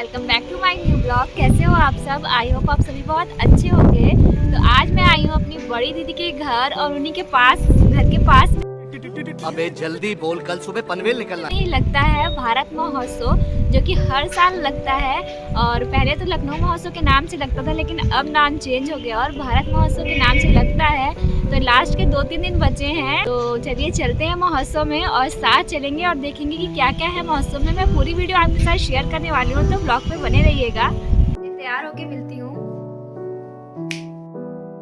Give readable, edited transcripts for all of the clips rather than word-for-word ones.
Welcome back to my new blog. कैसे हो आप सब? आई होप आप सभी बहुत अच्छे होंगे। तो आज मैं आई हूँ अपनी बड़ी दीदी के घर और उन्हीं के पास, घर के पास अबे जल्दी बोल, कल सुबह पनवेल निकलना में लगता है भारत महोत्सव, जो कि हर साल लगता है। और पहले तो लखनऊ महोत्सव के नाम से लगता था, लेकिन अब नाम चेंज हो गया और भारत महोत्सव के नाम से लगता है। तो लास्ट के 2-3 दिन बचे हैं, तो चलिए चलते हैं महोत्सव में और साथ चलेंगे और देखेंगे कि क्या क्या है महोत्सव में। मैं पूरी वीडियो आपके साथ शेयर करने वाली हूँ, तो ब्लॉग पे बने रहिएगा। तैयार होके मिलती हूँ।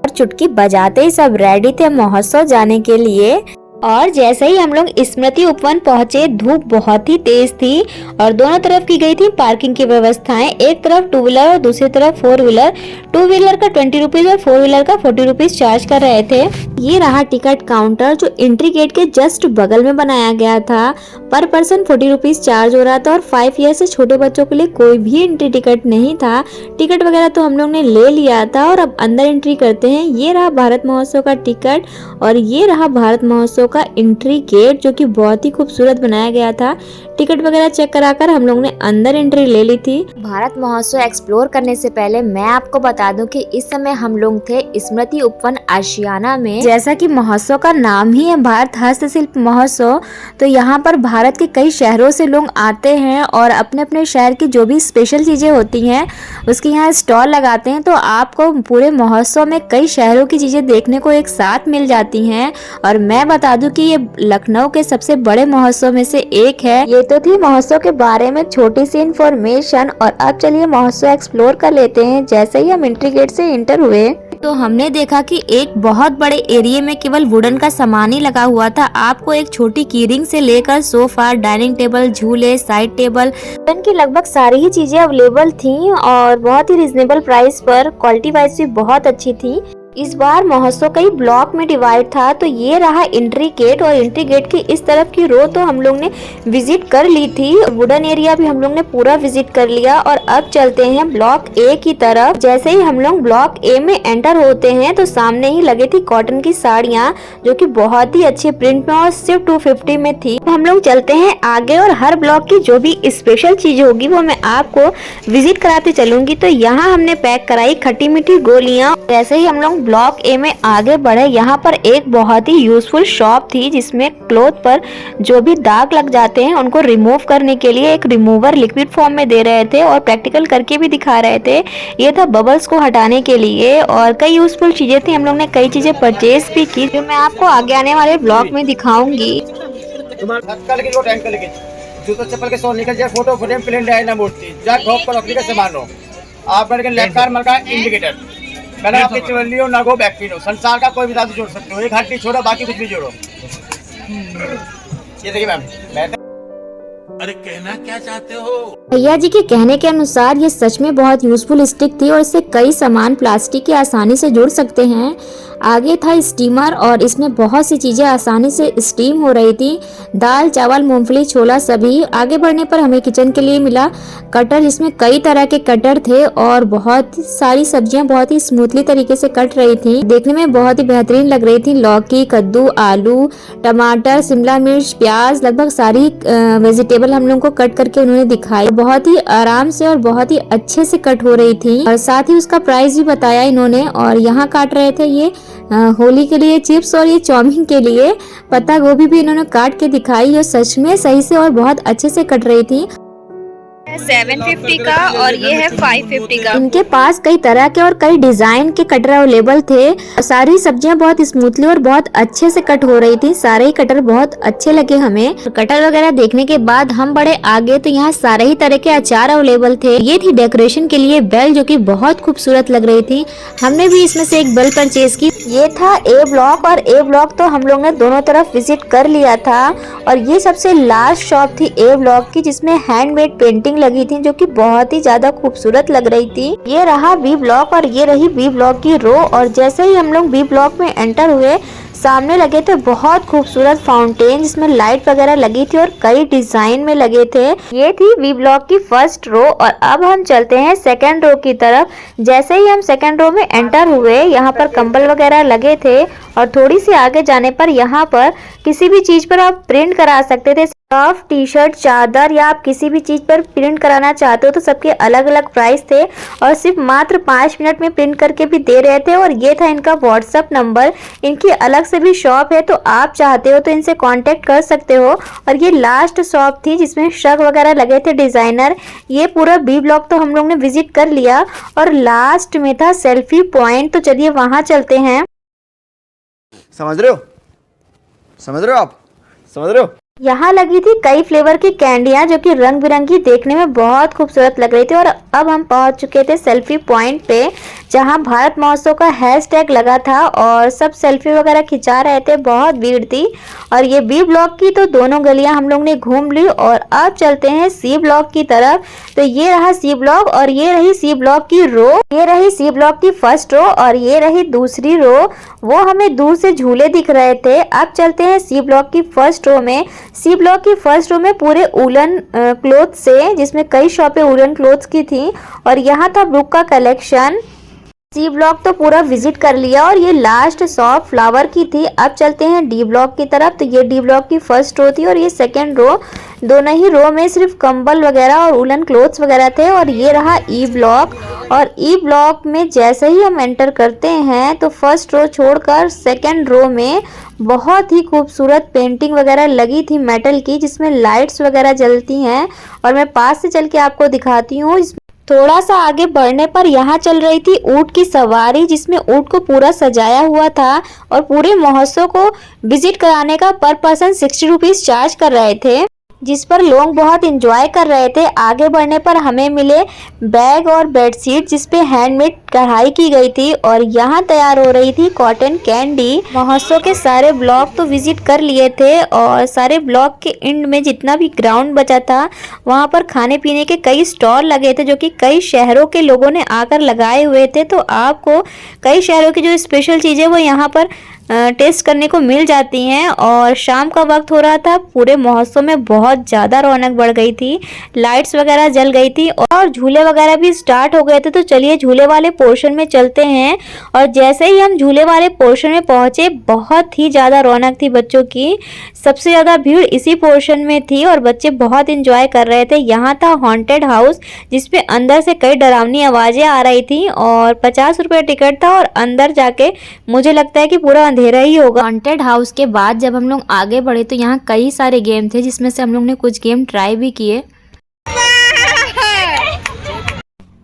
चुटकी बजाते ही सब रेडी थे महोत्सव जाने के लिए। और जैसे ही हम लोग स्मृति उपवन पहुंचे, धूप बहुत ही तेज थी और दोनों तरफ की गई थी पार्किंग की व्यवस्थाएं। एक तरफ 2 व्हीलर और दूसरी तरफ 4 व्हीलर। 2 व्हीलर का 20 रुपीज और 4 व्हीलर का 40 रुपीज चार्ज कर रहे थे। ये रहा टिकट काउंटर, जो एंट्री गेट के जस्ट बगल में बनाया गया था। पर पर्सन 40 रुपीज चार्ज हो रहा था और 5 ईयर से छोटे बच्चों के लिए कोई भी एंट्री टिकट नहीं था। टिकट वगैरह तो हम लोग ने ले लिया था और अब अंदर एंट्री करते हैं। ये रहा भारत महोत्सव का टिकट और ये रहा भारत महोत्सव का एंट्री गेट, जो कि बहुत ही खूबसूरत बनाया गया था। टिकट वगैरह चेक कराकर हम लोग ने अंदर एंट्री ले ली थी। भारत महोत्सव एक्सप्लोर करने से पहले मैं आपको बता दूं कि इस समय हम लोग थे स्मृति उपवन आशियाना में। जैसा कि महोत्सव का नाम ही है भारत हस्तशिल्प महोत्सव, तो यहाँ पर भारत के कई शहरों से लोग आते हैं और अपने अपने शहर की जो भी स्पेशल चीजें होती हैं उसकी यहाँ स्टॉल लगाते हैं। तो आपको पूरे महोत्सव में कई शहरों की चीजें देखने को एक साथ मिल जाती हैं। और मैं बता दूं कि ये लखनऊ के सबसे बड़े महोत्सव में से एक है। ये तो थी महोत्सव के बारे में छोटी सी इन्फॉर्मेशन, और अब चलिए महोत्सव एक्सप्लोर कर लेते हैं। जैसे ही हम एंट्री गेट से एंटर हुए तो हमने देखा कि एक बहुत बड़े एरिया में केवल वुडन का सामान ही लगा हुआ था। आपको एक छोटी कीरिंग से लेकर सोफा, डाइनिंग टेबल, झूले, साइड टेबल, वुडन की लगभग सारी ही चीजें अवेलेबल थी और बहुत ही रिजनेबल प्राइस पर। क्वालिटी वाइज भी बहुत अच्छी थी। इस बार महोत्सव कई ब्लॉक में डिवाइड था। तो ये रहा एंट्री गेट और एंट्री गेट की इस तरफ की रो तो हम लोग ने विजिट कर ली थी। वुडन एरिया भी हम लोग ने पूरा विजिट कर लिया। और अब चलते हैं ब्लॉक ए की तरफ। जैसे ही हम लोग ब्लॉक ए में एंटर होते हैं तो सामने ही लगी थी कॉटन की साड़ियाँ, जो कि बहुत ही अच्छे प्रिंट में और सिर्फ 250 में थी। तो हम लोग चलते हैं आगे और हर ब्लॉक की जो भी स्पेशल चीज होगी वो मैं आपको विजिट कराते चलूंगी। तो यहाँ हमने पैक कराई खट्टी मीठी गोलियां। जैसे ही हम लोग ब्लॉक ए में आगे बढ़े, यहाँ पर एक बहुत ही यूजफुल शॉप थी जिसमें क्लोथ पर जो भी दाग लग जाते हैं उनको रिमूव करने के लिए एक रिमूवर लिक्विड फॉर्म में दे रहे थे और प्रैक्टिकल करके भी दिखा रहे थे। ये था बबल्स को हटाने के लिए और कई यूजफुल चीजें थी। हम लोग ने कई चीजें परचेज भी की, जो मैं आपको आगे आने वाले ब्लॉग में दिखाऊंगी। जूता चप्पल के सौ निकल जाए, फोटो फ्रेम, प्लेन डायना मूर्ति, जाट भोग पर लकड़ी का सामान हो, आप करके लेफ्ट कार मरका इंडिकेटर, मैंने आपकी चिवल्ली हो, नगो, बैकपिन हो, संसार का कोई भी धातु जोड़ सकते हो। एक हड्डी छोड़ो, बाकी कुछ भी जोड़ो। ये देखिए मैम, अरे कहना क्या चाहते हो? भैया जी के कहने के अनुसार ये सच में बहुत यूजफुल स्टिक थी और इससे कई सामान प्लास्टिक के आसानी से जुड़ सकते हैं। आगे था स्टीमर और इसमें बहुत सी चीजें आसानी से स्टीम हो रही थी। दाल, चावल, मूंगफली, छोला सभी। आगे बढ़ने पर हमें किचन के लिए मिला कटर, जिसमें कई तरह के कटर थे और बहुत सारी सब्जियां बहुत ही स्मूथली तरीके से कट रही थी। देखने में बहुत ही बेहतरीन लग रही थी। लौकी, कद्दू, आलू, टमाटर, शिमला मिर्च, प्याज, लगभग सारी वेजिटेबल हम लोग को कट करके उन्होंने दिखाई। बहुत ही आराम से और बहुत ही अच्छे से कट हो रही थी और साथ ही उसका प्राइस भी बताया इन्होंने। और यहाँ काट रहे थे ये होली के लिए चिप्स और ये चाउमीन के लिए पत्ता गोभी भी इन्होंने काट के दिखाई और सच में सही से और बहुत अच्छे से कट रही थी। 750 का और ये है 550 का। इनके पास कई तरह के और कई डिजाइन के कटर अवेलेबल थे। सारी सब्जियां बहुत स्मूथली और बहुत अच्छे से कट हो रही थी। सारे ही कटर बहुत अच्छे लगे हमें। कटर वगैरह देखने के बाद हम बड़े आगे, तो यहाँ सारे ही तरह के अचार अवेलेबल थे। ये थी डेकोरेशन के लिए बेल, जो कि बहुत खूबसूरत लग रही थी। हमने भी इसमें से एक बेल परचेज की। ये था ए ब्लॉक और ए ब्लॉक तो हम लोग ने दोनों तरफ विजिट कर लिया था। और ये सबसे लास्ट शॉप थी ए ब्लॉक की, जिसमें हैंडमेड पेंटिंग लगी थी, जो कि बहुत ही ज्यादा खूबसूरत लग रही थी। ये रहा बी ब्लॉक और ये रही बी ब्लॉक की रो। और जैसे ही हम लोग बी ब्लॉक में एंटर हुए, सामने लगे थे बहुत खूबसूरत फाउंटेन जिसमें लाइट वगैरह लगी थी और कई डिजाइन में लगे थे। ये थी वी ब्लॉक की फर्स्ट रो और अब हम चलते हैं सेकंड रो की तरफ। जैसे ही हम सेकंड रो में एंटर हुए, यहाँ पर कंबल वगैरह लगे थे और थोड़ी सी आगे जाने पर यहाँ पर किसी भी चीज पर आप प्रिंट करा सकते थे। स्कार्फ, टी शर्ट, चादर या आप किसी भी चीज पर प्रिंट कराना चाहते हो तो सबके अलग अलग प्राइस थे और सिर्फ मात्र 5 मिनट में प्रिंट करके भी दे रहे थे। और ये था इनका व्हाट्सएप नंबर। इनकी अलग से भी शॉप है, तो आप चाहते हो तो इनसे कांटेक्ट कर सकते हो। और ये लास्ट शॉप थी जिसमें शग वगैरह लगे थे डिजाइनर। ये पूरा बी ब्लॉक तो हम लोग ने विजिट कर लिया और लास्ट में था सेल्फी पॉइंट, तो चलिए वहां चलते हैं। समझ रहे हो? समझ रहे हो आप? समझ रहे हो? यहाँ लगी थी कई फ्लेवर की कैंडियाँ जो कि रंग बिरंगी, देखने में बहुत खूबसूरत लग रही थी। और अब हम पहुँच चुके थे सेल्फी पॉइंट पे, जहाँ भारत महोत्सव का हैशटैग लगा था और सब सेल्फी वगैरह खिंचा रहे थे। बहुत भीड़ थी। और ये बी ब्लॉक की तो दोनों गलियाँ हम लोग ने घूम ली और अब चलते हैं सी ब्लॉक की तरफ। तो ये रहा सी ब्लॉक और ये रही सी ब्लॉक की रो। ये रही सी ब्लॉक की फर्स्ट रो और ये रही दूसरी रो। वो हमें दूर से झूले दिख रहे थे। अब चलते हैं सी ब्लॉक की फर्स्ट रो में। सी ब्लॉक की फर्स्ट रो में पूरे वुलन क्लोथ से, जिसमें कई शॉपें वुलन क्लोथ्स की थी और यहाँ था बुक का कलेक्शन। सी ब्लॉक तो पूरा विजिट कर लिया और ये लास्ट शॉप फ्लावर की थी। अब चलते हैं डी ब्लॉक की तरफ। तो ये डी ब्लॉक की फर्स्ट रो थी और ये सेकंड रो। दोनों ही रो में सिर्फ कंबल वगैरह और वुलन क्लोथ्स वगैरह थे। और ये रहा ई ब्लॉक। और ई ब्लॉक में जैसे ही हम एंटर करते हैं तो फर्स्ट रो छोड़कर सेकंड रो में बहुत ही खूबसूरत पेंटिंग वगैरह लगी थी मेटल की, जिसमें लाइट्स वगैरह जलती हैं। और मैं पास से चल के आपको दिखाती हूँ। थोड़ा सा आगे बढ़ने पर यहाँ चल रही थी ऊँट की सवारी, जिसमें ऊँट को पूरा सजाया हुआ था और पूरे महोत्सव को विजिट कराने का पर पर्सन 60 रुपीज़ चार्ज कर रहे थे, जिस पर लोग बहुत एंजॉय कर रहे थे। आगे बढ़ने पर हमें मिले बैग और बेडशीट जिस पे हैंडमेड कढ़ाई की गई थी और यहाँ तैयार हो रही थी कॉटन कैंडी। महोत्सव के सारे ब्लॉक तो विजिट कर लिए थे और सारे ब्लॉक के एंड में जितना भी ग्राउंड बचा था वहाँ पर खाने पीने के कई स्टॉल लगे थे जो कि कई शहरों के लोगों ने आकर लगाए हुए थे। तो आपको कई शहरों की जो स्पेशल चीज़ें वो यहाँ पर टेस्ट करने को मिल जाती हैं। और शाम का वक्त हो रहा था। पूरे महोत्सव में बहुत ज़्यादा रौनक बढ़ गई थी। लाइट्स वगैरह जल गई थी और झूले वगैरह भी स्टार्ट हो गए थे। तो चलिए झूले वाले पोर्शन में चलते हैं। और जैसे ही हम झूले वाले पोर्शन में पहुंचे, बहुत ही ज़्यादा रौनक थी बच्चों की। सबसे ज़्यादा भीड़ इसी पोर्शन में थी और बच्चे बहुत इंजॉय कर रहे थे। यहाँ था हॉन्टेड हाउस, जिसपे अंदर से कई डरावनी आवाज़ें आ रही थी और 50 रुपये टिकट था। और अंदर जाके मुझे लगता है कि पूरा अंधेरा ही होगा। हॉन्टेड हाउस के बाद जब हम लोग आगे बढ़े तो यहाँ कई सारे गेम थे, जिसमें से हम लोग ने कुछ गेम ट्राई भी किए।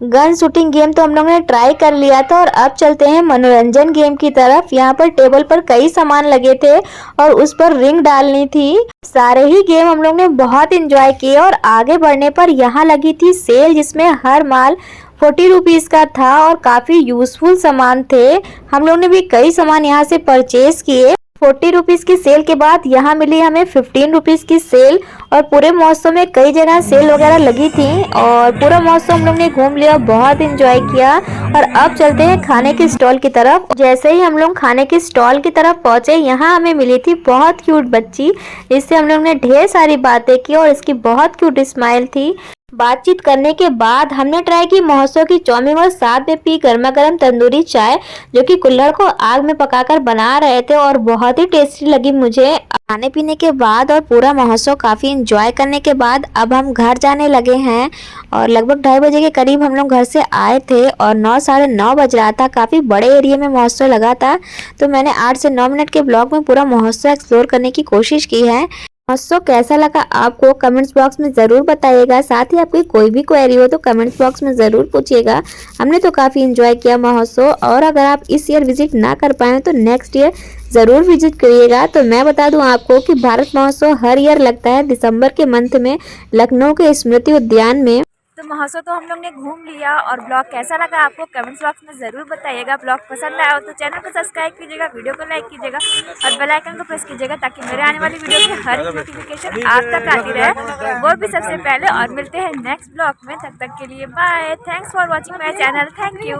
गन शूटिंग गेम तो हम लोग ने ट्राई कर लिया था। और अब चलते हैं मनोरंजन गेम की तरफ। यहाँ पर टेबल पर कई सामान लगे थे और उस पर रिंग डालनी थी। सारे ही गेम हम लोग ने बहुत एंजॉय किए। और आगे बढ़ने पर यहाँ लगी थी सेल, जिसमें हर माल 40 रुपीज़ का था और काफ़ी यूजफुल सामान थे। हम लोग ने भी कई सामान यहाँ से परचेज किए। 40 रुपीज़ की सेल के बाद यहाँ मिली हमें 15 रुपीज़ की सेल। और पूरे महोत्सव में कई जगह सेल वगैरह लगी थी और पूरा महोत्सव हम लोग ने घूम लिया, बहुत एंजॉय किया। और अब चलते हैं खाने के स्टॉल की तरफ। जैसे ही हम लोग खाने के स्टॉल की तरफ पहुँचे, यहाँ हमें मिली थी बहुत क्यूट बच्ची, जिससे हम लोग ने ढेर सारी बातें की और इसकी बहुत क्यूट स्माइल थी। बातचीत करने के बाद हमने ट्राई की महोत्सव की चाउमीन और साथ में पी गर्मा गर्म तंदूरी चाय, जो कि कुल्हड़ को आग में पकाकर बना रहे थे और बहुत ही टेस्टी लगी मुझे। खाने पीने के बाद और पूरा महोत्सव काफ़ी एंजॉय करने के बाद अब हम घर जाने लगे हैं। और लगभग 2:30 बजे के करीब हम लोग घर से आए थे और 9 साढ़े 9 बज रहा था। काफ़ी बड़े एरिया में महोत्सव लगा था, तो मैंने 8 से 9 मिनट के ब्लॉग में पूरा महोत्सव एक्सप्लोर करने की कोशिश की है। महोत्सव कैसा लगा आपको कमेंट्स बॉक्स में ज़रूर बताइएगा। साथ ही आपकी कोई भी क्वेरी हो तो कमेंट्स बॉक्स में ज़रूर पूछिएगा। हमने तो काफ़ी एंजॉय किया महोत्सव। और अगर आप इस ईयर विजिट ना कर पाए तो नेक्स्ट ईयर ज़रूर विजिट करिएगा। तो मैं बता दूं आपको कि भारत महोत्सव हर ईयर लगता है दिसंबर के मंथ में लखनऊ के स्मृति उद्यान में। तो महोत्सव तो हम लोग ने घूम लिया और ब्लॉग कैसा लगा आपको कमेंट्स बॉक्स में ज़रूर बताइएगा। ब्लॉग पसंद आया हो तो चैनल को सब्सक्राइब कीजिएगा, वीडियो को लाइक कीजिएगा और बेल आइकन को प्रेस कीजिएगा, ताकि मेरे आने वाली वीडियो की हर एक नोटिफिकेशन आप तक आती रहे, वो भी सबसे पहले। और मिलते हैं नेक्स्ट ब्लॉग में, तब तक के लिए bye. Thanks for watching my channel. Thank you.